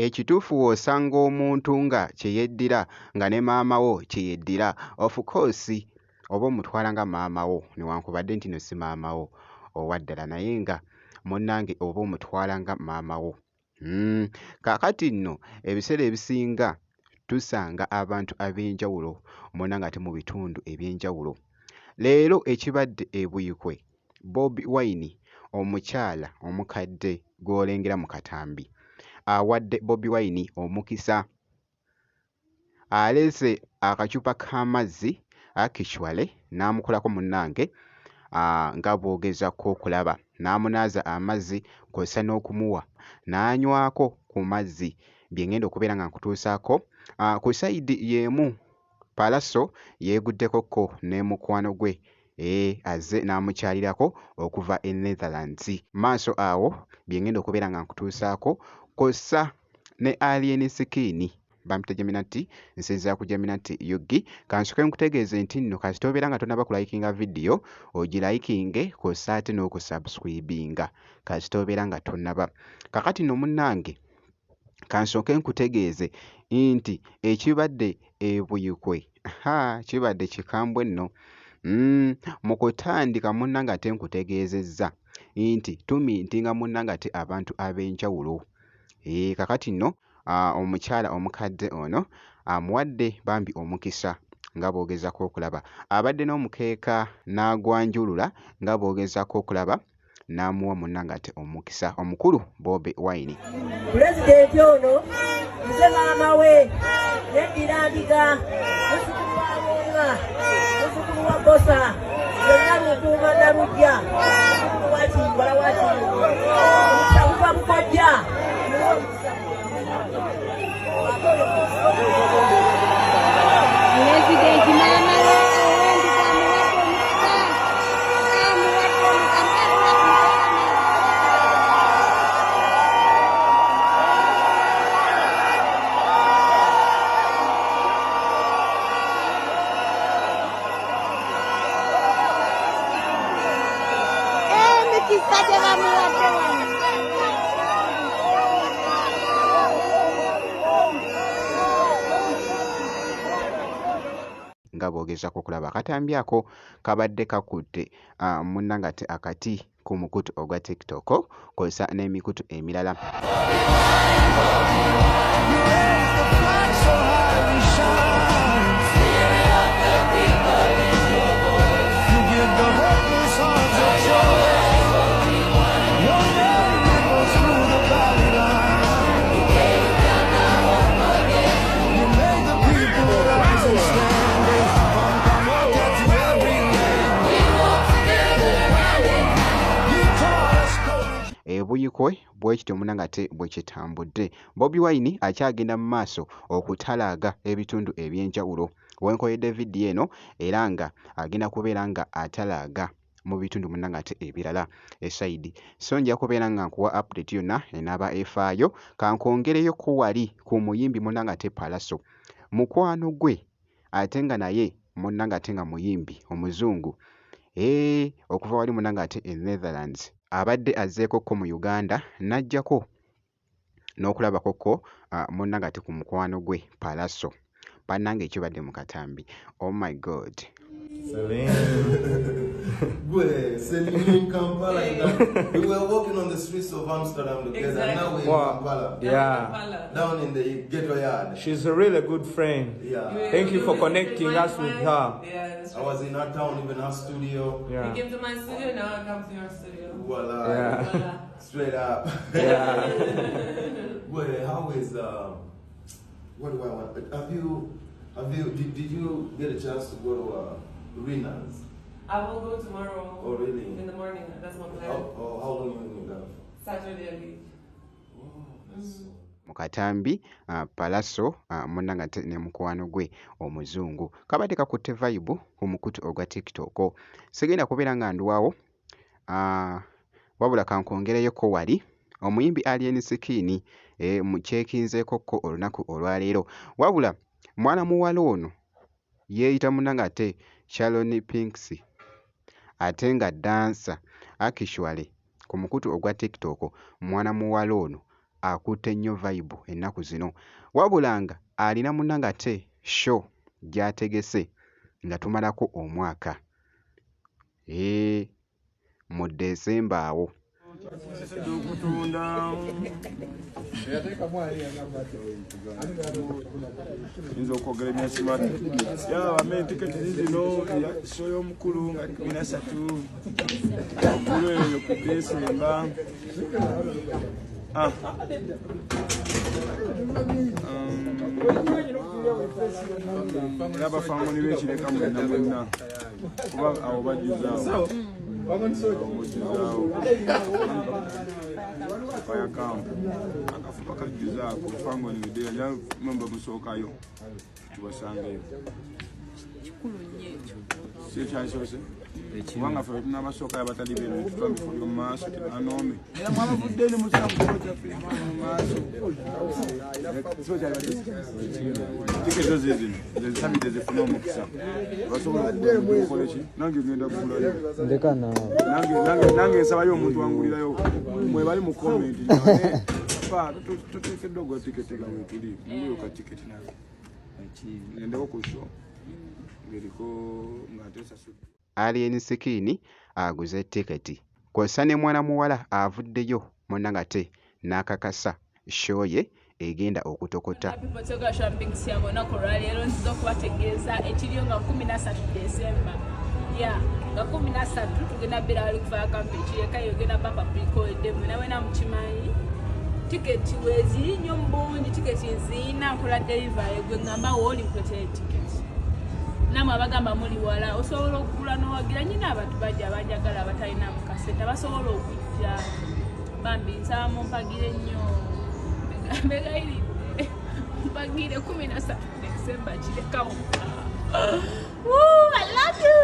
ekituufu w'osanga omuntu nga kye yeddira nga ne maama wo kye yeddira, of course oba omutwala nga maama wo newankubadde nti no si maama wo owa ddala naye nga munnange oba omutwala nga maama wo. Kaakati nno ebiseera ebisinga tusanga abantu ab'enjawulo munnange ate mu bitundu eby'enjawulo. Leero ekibadde e Buikwe, Bobi Wine omukyala omukadde gw'olengera mu katambi awadde Bobi Wine omukisa. Alese akacupa k'amazzi akishwale n'amukolako munnange nga bw'ogezaako okulaba, n'amunaaza amazzi kw'ossa n'okumuwa n'anywako ku mazzi bye ŋŋenda okubeera nga nkutuusaako. Ku sayidi y'emu Palaso yeeguddekokko ne mukwano gwe azze n'amukyalirako okuva e Netherlands. Maaso awo bye ŋŋenda okubeera nga nkutuusaako, kw'ossa ne Alien Skin bampita Geminati, nsinzira ku Geminati Yugi. Kansooke nkutegeeze nti nno kasita obeera nga tonnaba kulayikinga vidiyo ogirayikinge kw'ossa ate n'okusubscribinga kasita obeera nga tonnaba. Kakati nno munnange kansooke nkutegeeze nti ekibadde e Buikwe kibadde kikambwe nno. Mu kutandika munnange ate nkutegeezezza nti tumintinga munnange ate abantu ab'enjawulo. Kakati nno omukyala omukadde ono amuwadde bambi omukisa nga bw'ogezaako okulaba. Abadde n'omukeeka n'agwanjulula nga bw'ogezaako okulaba, n'amuwa munnange ate omukisa omukulu Bobi Wine. Pulezidenti ono nze maama we yeddira ndiga muzzukulu wa Bonga, muzzukulu wa Bosa, yenna Lukuuma Nalujja, muzzukulu wa Kimbala wa Kingo, omusabuva Mukojja. Pulezidenti maama we nga bw'ogezaako okulaba. Akatambi ako kabadde kakutte munnange ate akati ku mukutu ogwa TikTok kw'ossa n'emikutu emirala. Buikwe bwe kityo munnange ate bwe kitambudde. Bobi Wine akyagenda mu maaso okutalaaga ebitundu eby'enjawulo. Wenkoyedde vidiyo eno era nga agenda kubeera nga atalaaga mu bitundu munnange ate ebirala esayidi. So nja kubeera nga nkuwa update yonna enaaba efaayo. Kankwongereyoko wali ku muyimbi munnange ate Palaso, mukwano gwe ate nga naye munnange ate nga muyimbi omuzungu okuva wali munnange ate e Netherlands abadde azzeekokko mu Uganda n'ajjako n'okulabakokko munnange ate ku mukwano gwe Palaso. Bannange ekibadde mu katambi. Oh my God. Celine in Kampala. We were walking on the streets of Amsterdam together. Exactly. Now we're in Kampala. Yeah. Down in the ghetto yard. She's a really good friend. Yeah. Thank you for connecting us with her. Yeah, that's I right. was in her town, even her studio. Yeah. You came to my studio, now I come to your studio. Voila. Yeah. Voila. Straight up. Yeah. Well, how is what do I want? Did you get a chance to go to Rena's? I will go tomorrow. Oh, really? In the morning. That's my plan. How long you gonna go? Saturday I leave. Mu katambi Palaso munnange ate ne mukwano gwe omuzungu kabadde kakutte vibe ku mukutu ogwa TikTok. Sigenda kubeera nga nduwawo wabula kankwongereyoko wali omuyimbi Alien Skin mukyekinzeekokko olunaku olwaleero, wabula mwana muwala ono yeeyita munnange ate Sharon Pinks ate nga dansa actually ku mukutu ogwa TikTok. Mwana muwala ono akutte nnyo vibe ennaku zino wabula nga alina munnange ate show gy'ategese nga tumalako omwaka mu Desemba awo. Nzo okwogera emyezi mata ame tiketi zino show y'omukulu nga 13 omukulu eyo ku Desemba abafangoni b'ekireka mwenna mwenna kuba awo bajjuzaawo fire camp akafupa kajjuzaako fangoni wedera mamba musookayo tubasangeyo kikulu nnyo ekyo sikyasoose kubanga ffe tunabasookayo abatali beno tutwabifuli mu maaso tebanome era mwabavudde ne musamukyaffe mu maaso tikezo zizino zezisabidde zifune omukisa basobola okukoleki nange ngenda kugulayo nange nsabayo omuntu wangulirayo mwebali mu komenti tuteekeddwa ogwa tiketi nga wetuli muyoka tiketi nawe ngendeko ku show ngeriko ng'atesasudde. Alien Skin aguze tiketi kw'ossa ne mwana muwala avuddeyo munnange ate n'akakasa show ye egenda okutokota. Pipotoga shopping siamo olunaku olwaleero nziza okubategeeza ekiriyo nga 13 Desemba nga 13 tugenda beera wali kufaya kampa ekireka yogenda papa prikoede mwenawena mukimanyi tiketi weeziri nnyo mbungi tiketi nziina nkola delivery gwe ngamba wooli nkuletere tiketi namwe abagamba muli wala osobola okugula n'owagira nyina abantu bajja abanjagala abatalina mukasente basobola okujja bambi nsaba mumpagire nnyo mbegayiridde mpagire 13 Desemba kirekawo. I love you.